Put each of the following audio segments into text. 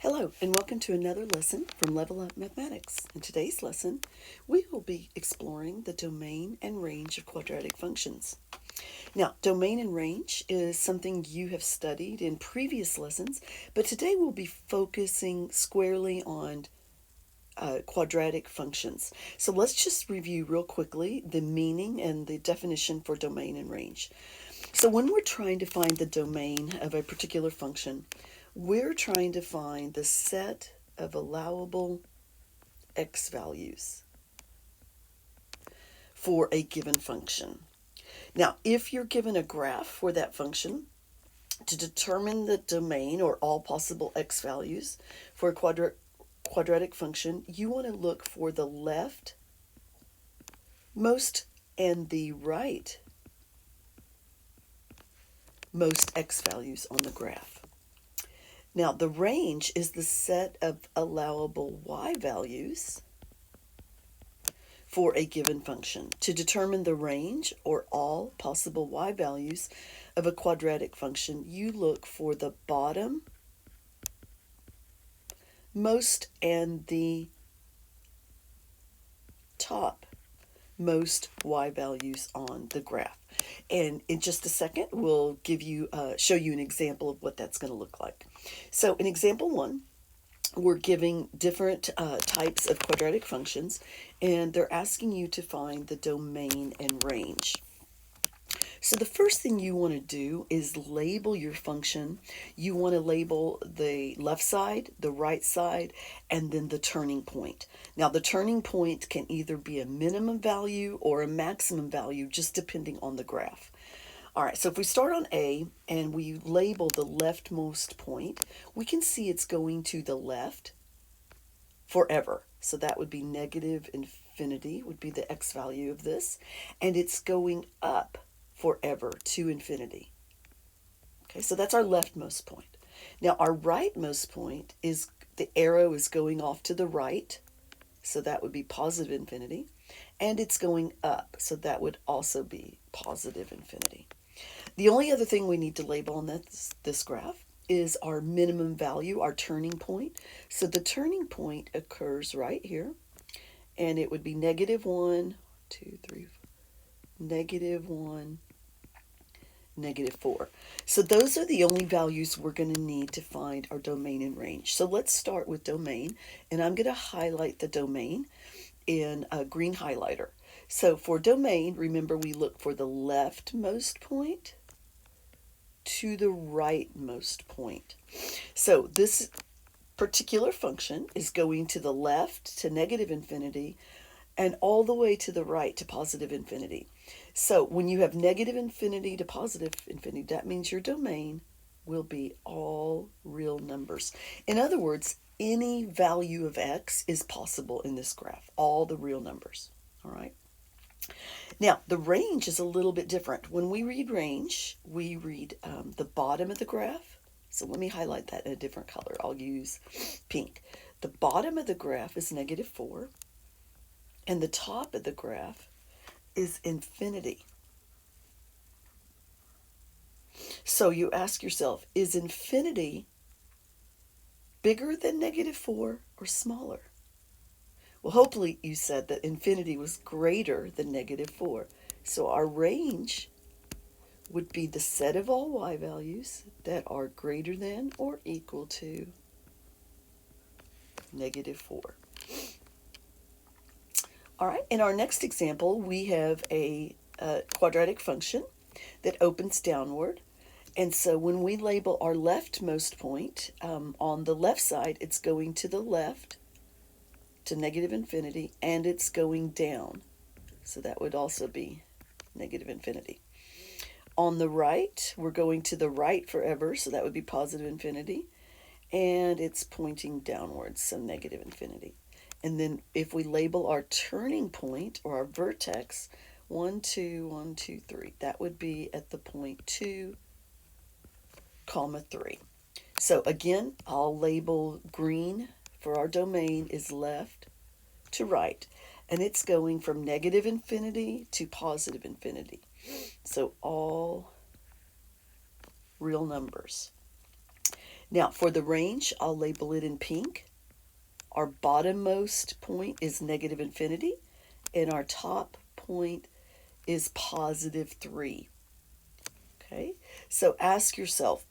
Hello, and welcome to another lesson from Level Up Mathematics. In today's lesson, we will be exploring the domain and range of quadratic functions. Now, domain and range is something you have studied in previous lessons, but today we'll be focusing squarely on quadratic functions. So let's just review real quickly the meaning and the definition for domain and range. So when we're trying to find the domain of a particular function, we're trying to find the set of allowable x values for a given function. Now, if you're given a graph for that function, to determine the domain or all possible x values for a quadratic function, you want to look for the leftmost and the rightmost x values on the graph. Now, the range is the set of allowable y values for a given function. To determine the range or all possible y values of a quadratic function, you look for the bottom most and the top most y values on the graph. And in just a second, we'll show you an example of what that's going to look like. So in example 1, we're giving different types of quadratic functions, and they're asking you to find the domain and range. So the first thing you want to do is label your function. You want to label the left side, the right side, and then the turning point. Now the turning point can either be a minimum value or a maximum value, just depending on the graph. All right, so if we start on A and we label the leftmost point, we can see it's going to the left forever. So that would be negative infinity, would be the x value of this, and it's going up forever to infinity. Okay, so that's our leftmost point. Now our rightmost point is the arrow is going off to the right, so that would be positive infinity, and it's going up, so that would also be positive infinity. The only other thing we need to label on this graph is our minimum value, our turning point. So the turning point occurs right here, and it would be negative 1, 2, 3, 4, negative 1, negative 4. So those are the only values we're going to need to find our domain and range. So let's start with domain, and I'm going to highlight the domain in a green highlighter. So for domain, remember we look for the leftmost point to the rightmost point. So this particular function is going to the left to negative infinity and all the way to the right to positive infinity. So when you have negative infinity to positive infinity, that means your domain will be all real numbers. In other words, any value of x is possible in this graph, all the real numbers. All right. Now, the range is a little bit different. When we read range, we read the bottom of the graph. So let me highlight that in a different color. I'll use pink. The bottom of the graph is negative 4, and the top of the graph is infinity. So you ask yourself, is infinity bigger than negative 4 or smaller? Well, hopefully you said that infinity was greater than negative 4. So our range would be the set of all y values that are greater than or equal to negative 4. All right, in our next example, we have a quadratic function that opens downward. And so when we label our leftmost point, on the left side, it's going to the left to negative infinity, and it's going down. So that would also be negative infinity. On the right, we're going to the right forever, so that would be positive infinity, and it's pointing downwards, so negative infinity. And then if we label our turning point or our vertex 1, 2, 1, 2, 3, that would be at the point 2, 3. So again, I'll label green for our domain is left to right, and it's going from negative infinity to positive infinity. So all real numbers. Now for the range, I'll label it in pink. Our bottommost point is negative infinity, and our top point is positive 3. Okay, so ask yourself,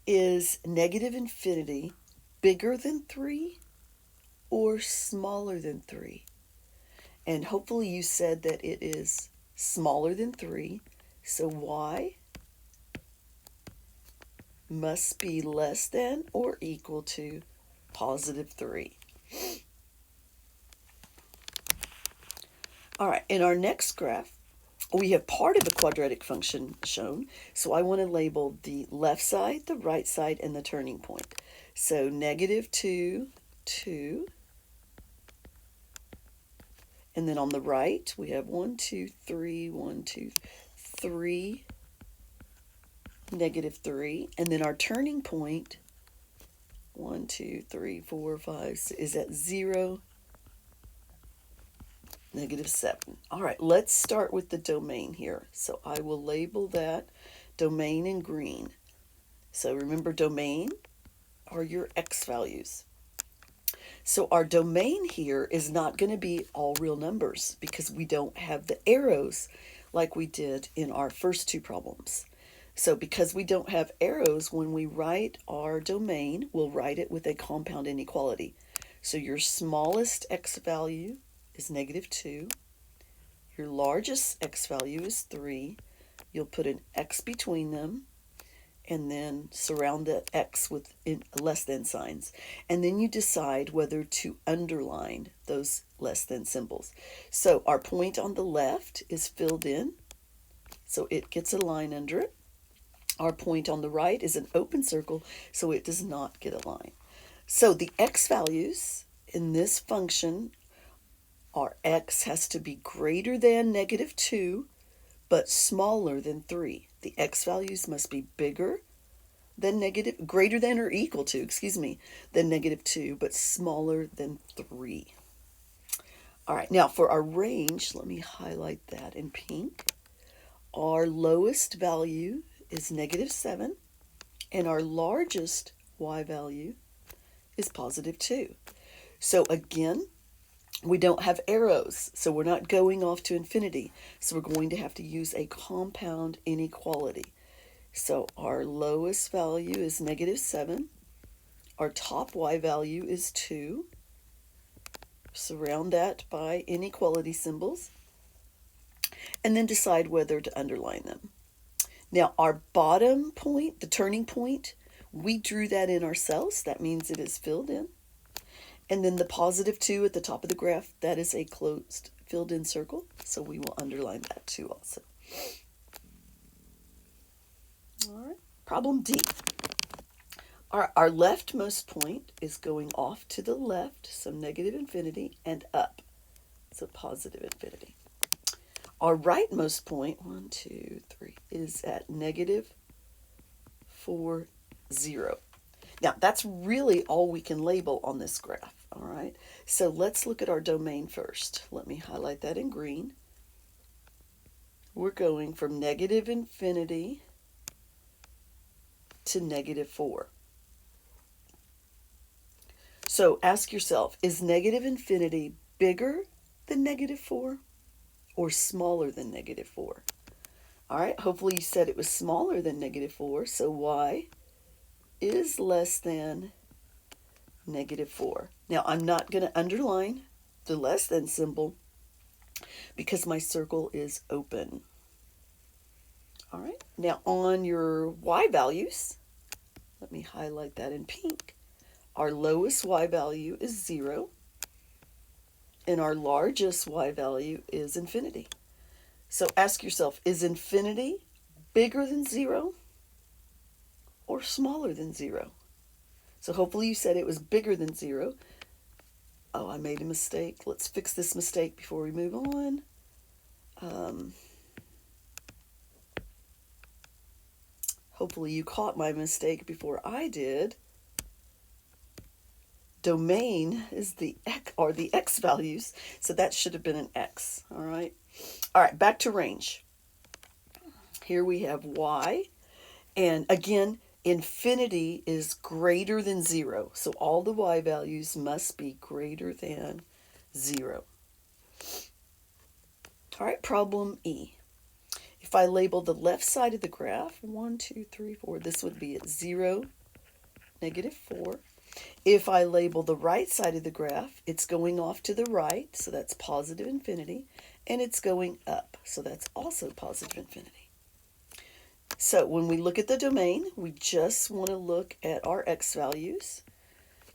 is negative infinity bigger than 3 or smaller than 3? And hopefully you said that it is smaller than 3, so y must be less than or equal to positive 3. All right, in our next graph, we have part of the quadratic function shown, so I want to label the left side, the right side, and the turning point. So negative 2, 2. And then on the right, we have 1, 2, 3, 1, 2, 3, negative 3. And then our turning point, 1, 2, 3, 4, 5, is at 0, negative 7. All right, let's start with the domain here. So I will label that domain in green. So remember, domain are your x values. So our domain here is not going to be all real numbers because we don't have the arrows like we did in our first two problems. So because we don't have arrows, when we write our domain, we'll write it with a compound inequality. So your smallest x value is negative 2. Your largest x value is 3. You'll put an x between them, and then surround the x with less than signs. And then you decide whether to underline those less than symbols. So our point on the left is filled in, so it gets a line under it. Our point on the right is an open circle, so it does not get a line. So the x values in this function are x has to be greater than negative 2, but smaller than 3. The x values must be bigger than greater than or equal to, than negative 2, but smaller than 3. All right, now for our range, let me highlight that in pink. Our lowest value is negative 7, and our largest y value is positive 2. So again, we don't have arrows, so we're not going off to infinity. So we're going to have to use a compound inequality. So our lowest value is negative 7. Our top y value is 2. Surround that by inequality symbols. And then decide whether to underline them. Now our bottom point, the turning point, we drew that in ourselves. That means it is filled in. And then the positive 2 at the top of the graph, that is a closed filled in circle. So we will underline that too also. All right, problem D. Our leftmost point is going off to the left, so negative infinity, and up, so positive infinity. Our rightmost point, 1, 2, 3, is at negative 4, 0. Now, that's really all we can label on this graph, all right? So let's look at our domain first. Let me highlight that in green. We're going from negative infinity to negative 4. So ask yourself, is negative infinity bigger than negative 4 or smaller than negative 4? All right, hopefully you said it was smaller than negative 4, so y is less than negative 4. Now, I'm not going to underline the less than symbol because my circle is open. All right, now on your y values, let me highlight that in pink. Our lowest y value is 0, and our largest y value is infinity. So ask yourself, is infinity bigger than 0 or smaller than 0? So hopefully you said it was bigger than 0. Oh, I made a mistake. Let's fix this mistake before we move on. Hopefully you caught my mistake before I did. Domain is the x values, so that should have been an x, all right? All right, back to range. Here we have y, and again, Infinity is greater than 0. So all the y values must be greater than 0. All right, problem E. If I label the left side of the graph, 1, 2, 3, 4, this would be at 0, -4. If I label the right side of the graph, it's going off to the right, so that's positive infinity, and it's going up, so that's also positive infinity. So when we look at the domain, we just want to look at our x values.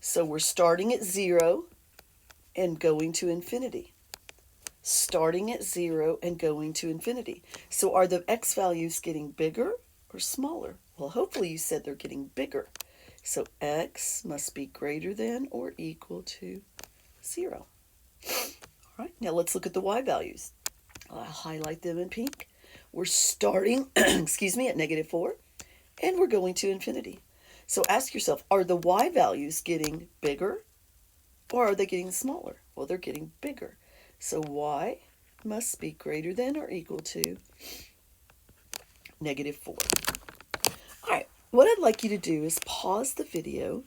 So we're starting at 0 and going to infinity. Starting at 0 and going to infinity. So are the x values getting bigger or smaller? Well, hopefully you said they're getting bigger. So x must be greater than or equal to 0. All right, now let's look at the y values. I'll highlight them in pink. We're starting, excuse me, at -4, and we're going to infinity. So ask yourself, are the y values getting bigger or are they getting smaller? Well, they're getting bigger. So y must be greater than or equal to -4. All right, what I'd like you to do is pause the video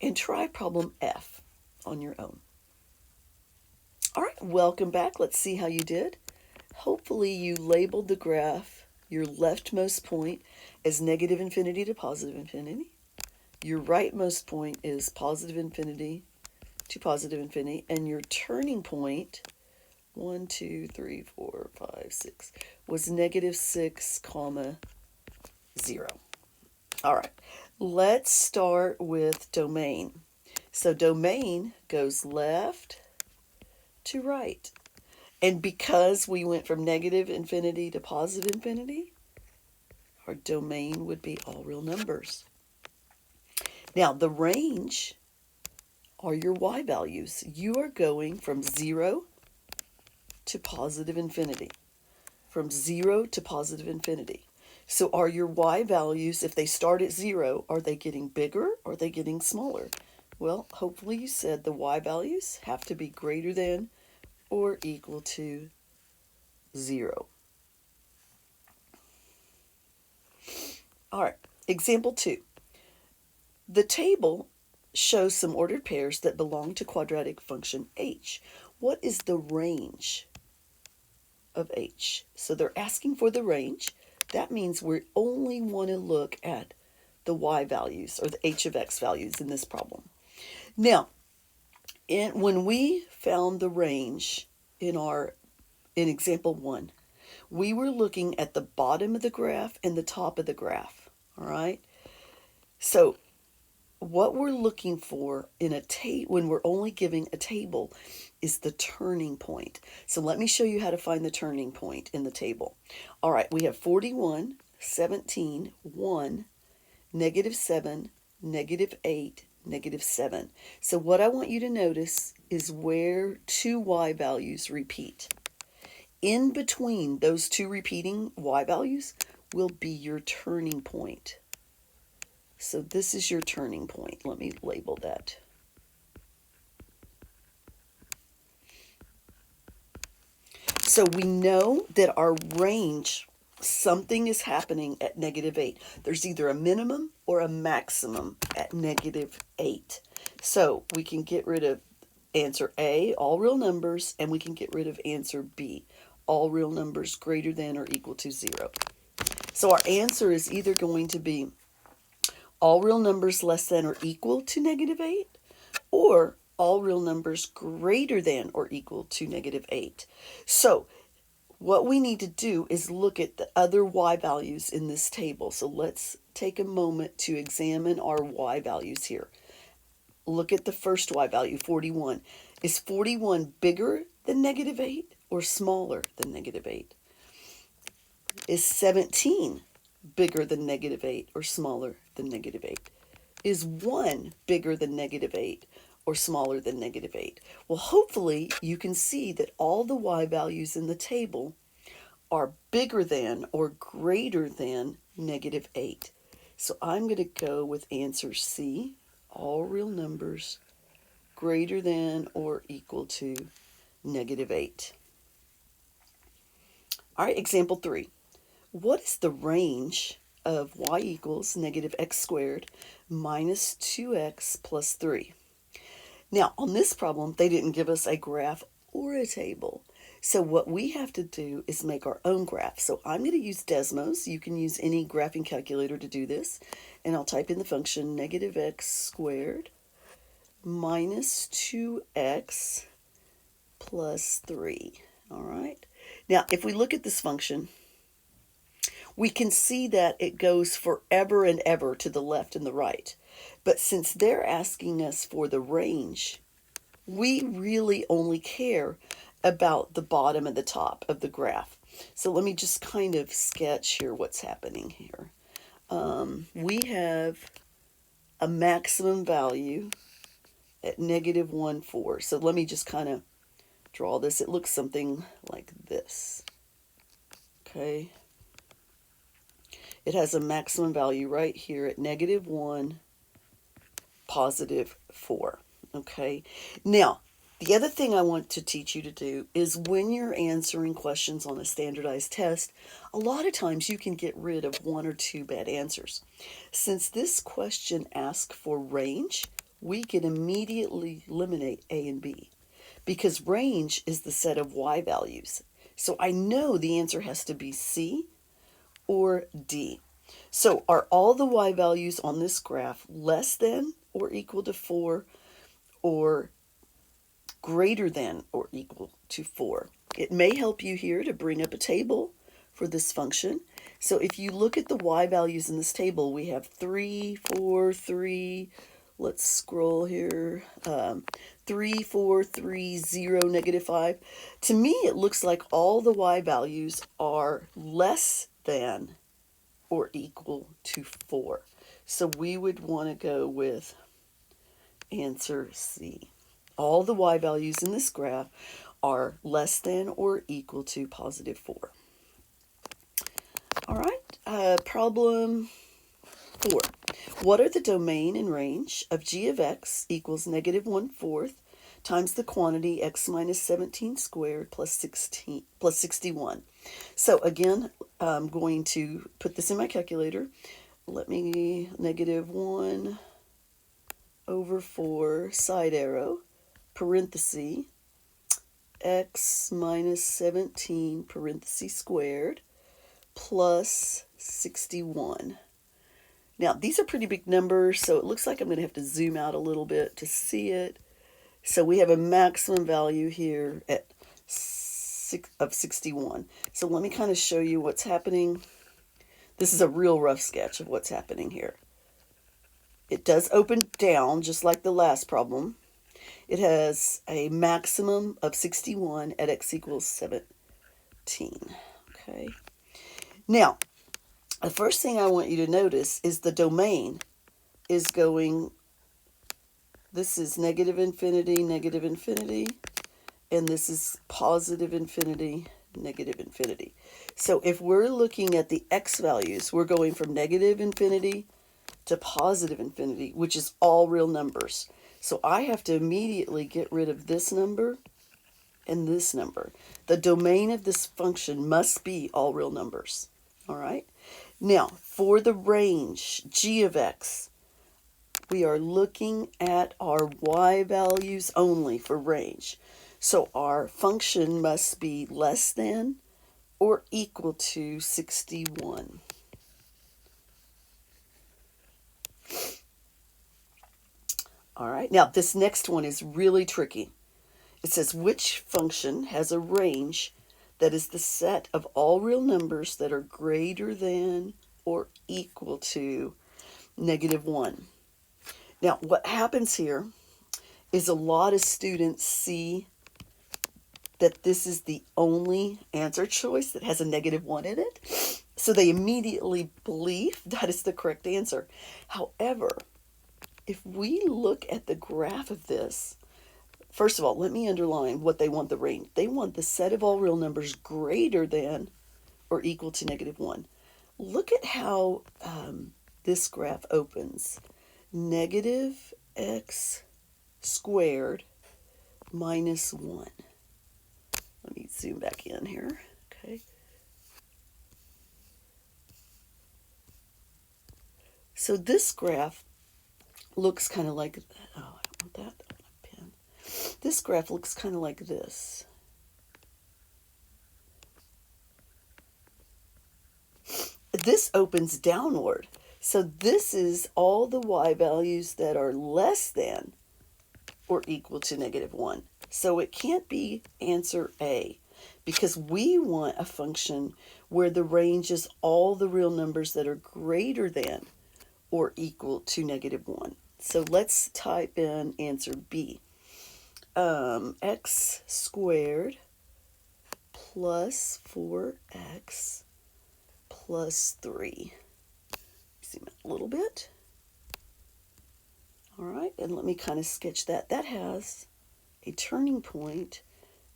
and try problem F on your own. All right, welcome back. Let's see how you did. Hopefully you labeled the graph, your leftmost point, as -infinity to positive infinity. Your rightmost point is positive infinity to positive infinity, and your turning point, 1, 2, 3, 4, 5, 6, was -6, 0. All right, let's start with domain. So domain goes left to right. And because we went from -infinity to positive infinity, our domain would be all real numbers. Now, the range are your y values. You are going from 0 to positive infinity. From 0 to positive infinity. So are your y values, if they start at 0, are they getting bigger or are they getting smaller? Well, hopefully you said the y values have to be greater than or equal to 0. All right, example 2. The table shows some ordered pairs that belong to quadratic function h. What is the range of h? So they're asking for the range. That means we only want to look at the y values or the h of x values in this problem. Now, when we found the range in example 1, we were looking at the bottom of the graph and the top of the graph. All right. So what we're looking for in when we're only giving a table is the turning point. So let me show you how to find the turning point in the table. All right, we have 41, 17, 1, -7, -8, -7. So what I want you to notice is where two y values repeat. In between those two repeating y values will be your turning point. So this is your turning point. Let me label that. So we know that our range, something is happening at -8. There's either a minimum or a maximum at -8. So we can get rid of answer A, all real numbers, and we can get rid of answer B, all real numbers greater than or equal to 0. So our answer is either going to be all real numbers less than or equal to -8, or all real numbers greater than or equal to -8. So what we need to do is look at the other y values in this table. So let's take a moment to examine our y values here. Look at the first y value, 41. Is 41 bigger than -8 or smaller than -8? Is 17 bigger than -8 or smaller than -8? Is 1 bigger than -8 or smaller than -8? Well, hopefully you can see that all the y values in the table are bigger than or greater than -8. So I'm going to go with answer C, all real numbers greater than or equal to -8. All right, example 3. What is the range of y equals negative x squared minus 2x plus 3. Now, on this problem, they didn't give us a graph or a table. So what we have to do is make our own graph. So I'm going to use Desmos. You can use any graphing calculator to do this. And I'll type in the function negative x squared minus 2x plus 3. All right. Now, if we look at this function, we can see that it goes forever and ever to the left and the right. But since they're asking us for the range, we really only care about the bottom and the top of the graph. So let me just kind of sketch here what's happening here. We have a maximum value at negative 1, 4. So let me just kind of draw this. It looks something like this. Okay. It has a maximum value right here at negative 1, positive 4. Okay. Now, the other thing I want to teach you to do is when you're answering questions on a standardized test, a lot of times you can get rid of 1 or 2 bad answers. Since this question asks for range, we can immediately eliminate A and B because range is the set of y values. So I know the answer has to be C or D. So are all the y values on this graph less than or equal to 4 or greater than or equal to 4? It may help you here to bring up a table for this function. So if you look at the y values in this table, we have 3, 4, 3. Let's scroll here. 3, 4, 3, 0, negative 5. To me, it looks like all the y values are less than or equal to 4. So we would want to go with answer C. All the y values in this graph are less than or equal to positive 4. All right, problem 4. What are the domain and range of g of x equals negative 1/4 times the quantity x minus 17 squared plus 61? So again, I'm going to put this in my calculator. Let me negative 1/4 side arrow, parenthesis, x minus 17 parenthesis squared plus 61. Now, these are pretty big numbers, so it looks like I'm going to have to zoom out a little bit to see it. So we have a maximum value here at 61. So let me kind of show you what's happening. This is a real rough sketch of what's happening here. It does open down, just like the last problem. It has a maximum of 61 at x equals 17. Okay. Now, the first thing I want you to notice is the domain is going, this is negative infinity, and this is positive infinity, negative infinity. So if we're looking at the x values, we're going from negative infinity to positive infinity, which is all real numbers. So I have to immediately get rid of this number and this number. The domain of this function must be all real numbers. All right. Now, for the range, g of x, we are looking at our y values only for range. So our function must be less than or equal to 61. All right, now this next one is really tricky. It says which function has a range that is the set of all real numbers that are greater than or equal to negative 1. Now, what happens here is a lot of students see that this is the only answer choice that has a negative 1 in it, so they immediately believe that is the correct answer. However, if we look at the graph of this, first of all, let me underline what they want the range. They want the set of all real numbers greater than or equal to negative 1. Look at how this graph opens. Negative x squared minus 1. Let me zoom back in here. Okay. So this graph looks kind of like, oh, I don't want that, I want a pen. This graph looks kind of like this. This opens downward. So this is all the y values that are less than or equal to -1. So it can't be answer A, because we want a function where the range is all the real numbers that are greater than or equal to -1. So let's type in answer B. X squared plus 4x plus 3. Zoom out a little bit. All right, and let me kind of sketch that. That has a turning point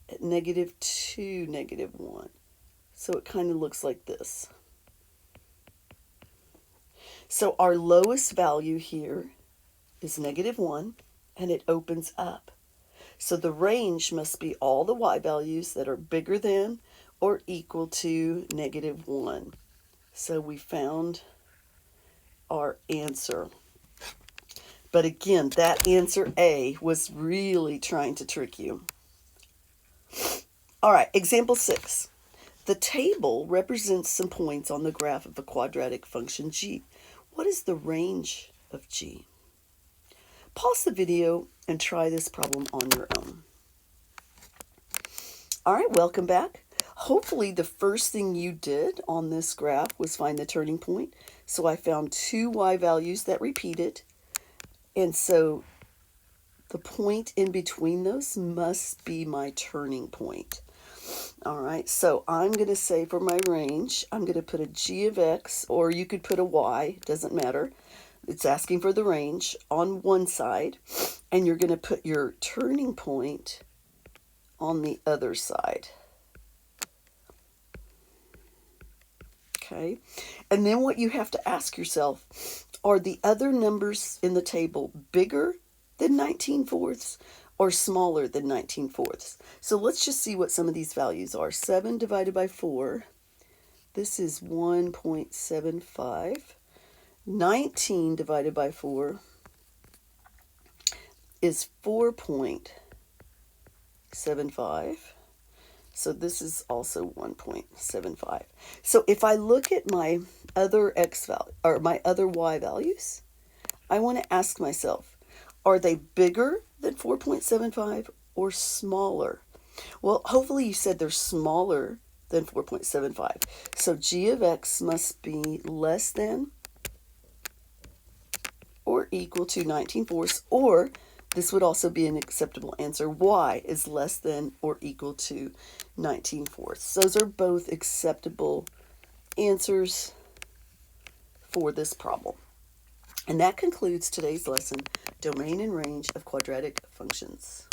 at -2, -1. So it kind of looks like this. So our lowest value here is -1, and it opens up. So the range must be all the y values that are bigger than or equal to -1. So we found our answer. But again, that answer A was really trying to trick you. All right, example 6. The table represents some points on the graph of a quadratic function g. What is the range of g? Pause the video and try this problem on your own. All right, welcome back. Hopefully the first thing you did on this graph was find the turning point. So I found two y values that repeated. And so the point in between those must be my turning point. All right, so I'm going to say for my range, I'm going to put a g of x, or you could put a y, doesn't matter. It's asking for the range on one side, and you're going to put your turning point on the other side. Okay, and then what you have to ask yourself, are the other numbers in the table bigger than 19/4 or smaller than 19/4? So let's just see what some of these values are. 7 divided by 4, this is 1.75. 19 divided by 4 is 4.75. So this is also 1.75. So if I look at my other x value, or my other y values, I want to ask myself, are they bigger than 4.75 or smaller? Well, hopefully you said they're smaller than 4.75. So g of x must be less than or equal to 19/4, or this would also be an acceptable answer. Y is less than or equal to 19/4. Those are both acceptable answers for this problem. And that concludes today's lesson, Domain and Range of Quadratic Functions.